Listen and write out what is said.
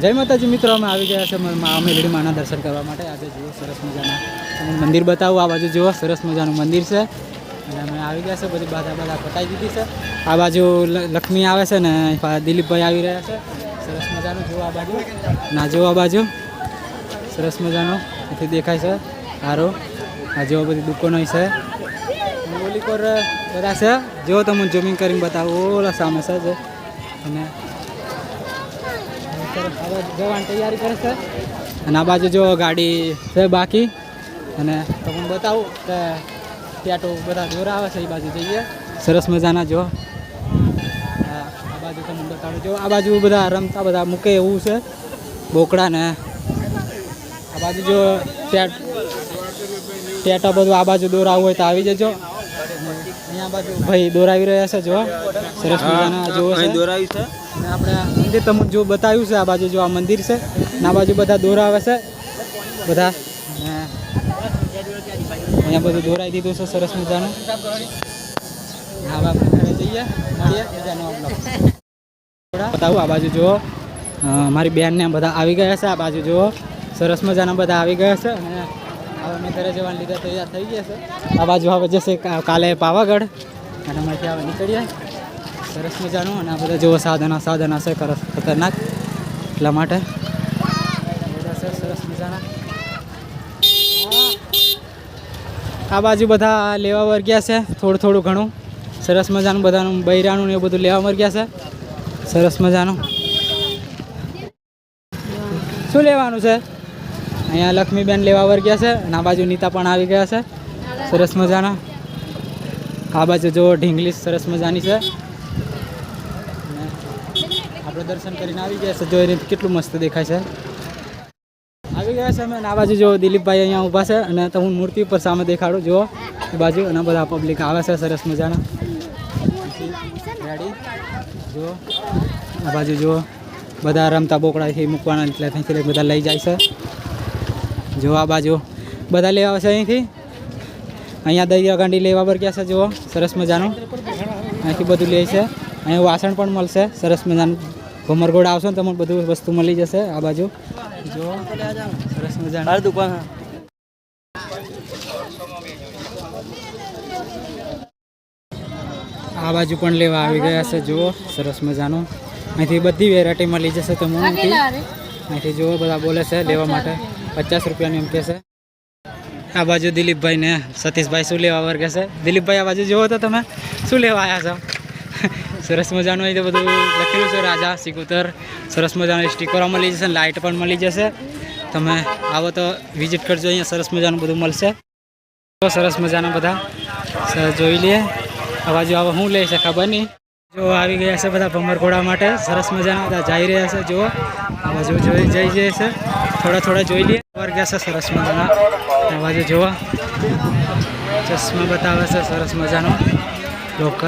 જય માતાજી મિત્રો, અમે આવી ગયા છે મેલડી માના દર્શન કરવા માટે. આજે જુઓ સરસ મજાના તમને મંદિર બતાવું. આ બાજુ જુઓ સરસ મજાનું મંદિર છે અને અમે આવી ગયા છે. બધી બાધા પતાવી દીધી છે. આ બાજુ લક્ષ્મી આવે છે ને દિલીપભાઈ આવી રહ્યા છે. સરસ મજાનું જુઓ આ બાજુ ના જુઓ આ બાજુ સરસ મજાનું એથી દેખાય છે સારું. આ જેવો બધી દુકાનો છે ઓલી પર બધા છે. જેવો તમે ઝૂમિંગ કરીને બતાવો ઓલા સામે છે અને જવાની તૈયારી કરે છે. અને આ બાજુ જો ગાડી છે બાકી અને તમને બતાવું કે ત્યાં તો બધા દોરા આવે છે. એ બાજુ જઈએ સરસ મજાના જો આ બાજુ તમને બતાવું. જો આ બાજુ બધા રમતા બધા મૂકે એવું છે બોકડા ને. આ બાજુ જો ટેટા બધું આ બાજુ દોરાવું હોય તો આવી જજો. અહીંયા બાજુ ભાઈ દોરાવી રહ્યા છે જો સરસ મજાના જોવો છે દોરાવી છે. અને આપણે મંદિર તમને જો બતાવ્યું છે. આ બાજુ જો આ મંદિર છે ને આ બાજુ બધા દોરા આવે છે બધા. અહીંયા બધું દોરાઈ દીધું છે સરસ મજાનું. હા આપણે જઈએ બતાવું. આ બાજુ જુઓ મારી બેનને બધા આવી ગયા છે. આ બાજુ જુઓ સરસ મજાના બધા આવી ગયા છે. અને હવે અમે ઘરે જવાના લીધે તૈયાર થઈ ગયા છે. આ બાજુ હવે જશે કાલે પાવાગઢ અને અમારે હવે નીકળીએ સરસ મજાનું. અને આ બધા જેવો સાધન હશે ખતરનાક એટલા માટે બધા છે સરસ મજાના. આ બાજુ બધા લેવા વર્ગ્યા છે થોડું ઘણું સરસ મજાનું. બધાનું બૈરાનું ને એવું બધું લેવા વર્ગ્યા છે સરસ મજાનું. શું લેવાનું છે? અહીંયા લક્ષ્મીબેન લેવા વર્ગ્યા છે અને આ બાજુ નીતા પણ આવી ગયા છે સરસ મજાના. આ બાજુ જો ઢીંગલી સરસ મજાની છે. આપણે દર્શન કરીને આવી ગયા છે. જોઈને કેટલું મસ્ત દેખાય છે. આવી ગયા છે અમે. આ બાજુ જો દિલીપભાઈ અહીંયા ઊભા છે અને તો હું મૂર્તિ ઉપર સામે દેખાડું જુઓ એ બાજુ. અને બધા પબ્લિક આવે છે સરસ મજાના રેડી જુઓ. આ બાજુ જુઓ બધા રમતા બોકડાથી મૂકવાના એટલે અહીંથી બધા લઈ જાય છે. જો આ બાજુ બધા લેવા આવે છે અહીંથી. અહીંયા દરિયા ગાંડી લેવા પર ગયા છે જુઓ સરસ મજાનું. અહીંથી બધું લે છે. અહીંયા વાસણ પણ મળશે સરસ મજાનું. ભમરગોળ આવશો ને તમને બધું વસ્તુ મળી જશે. આ બાજુ જુઓ સરસ મજાનું દુકાન. આ બાજુ પણ લેવા આવી ગયા છે જુઓ સરસ મજાનું. અહીંથી બધી વેરાયટી મળી જશે તમને. અહીંથી જુઓ બધા બોલે છે લેવા માટે 50 રૂપિયાની એમ કહે છે. આ બાજુ દિલીપભાઈ ને સતીશભાઈ શું લેવા વર્ગે છે. દિલીપભાઈ આ બાજુ જુઓ તો તમે શું લેવા આવ્યા છો? સરસ મજાનું અહીં તો બધું લખેલું છે રાજા સિકુતર. સરસ મજાનું સ્ટીકરો મળી જશે. લાઇટ પણ મળી જશે. તમે આવો તો વિઝિટ કરજો. અહીંયા સરસ મજાનું બધું મળશે. સરસ મજાના બધા જોઈ લઈએ. આ બાજુ આવો શું લે છે ખબર નહીં. જો આવી ગયા છે બધા ભમરઘોડા માટે સરસ મજાના બધા જઈ રહ્યા છે. જુઓ આ બાજુ જઈ જાય છે. થોડા જોઈ લઈએ. વર્ગ્યા છે સરસ મજાના. આ બાજુ જુઓ ચશ્મા બતાવે છે સરસ મજાનો લોકલ.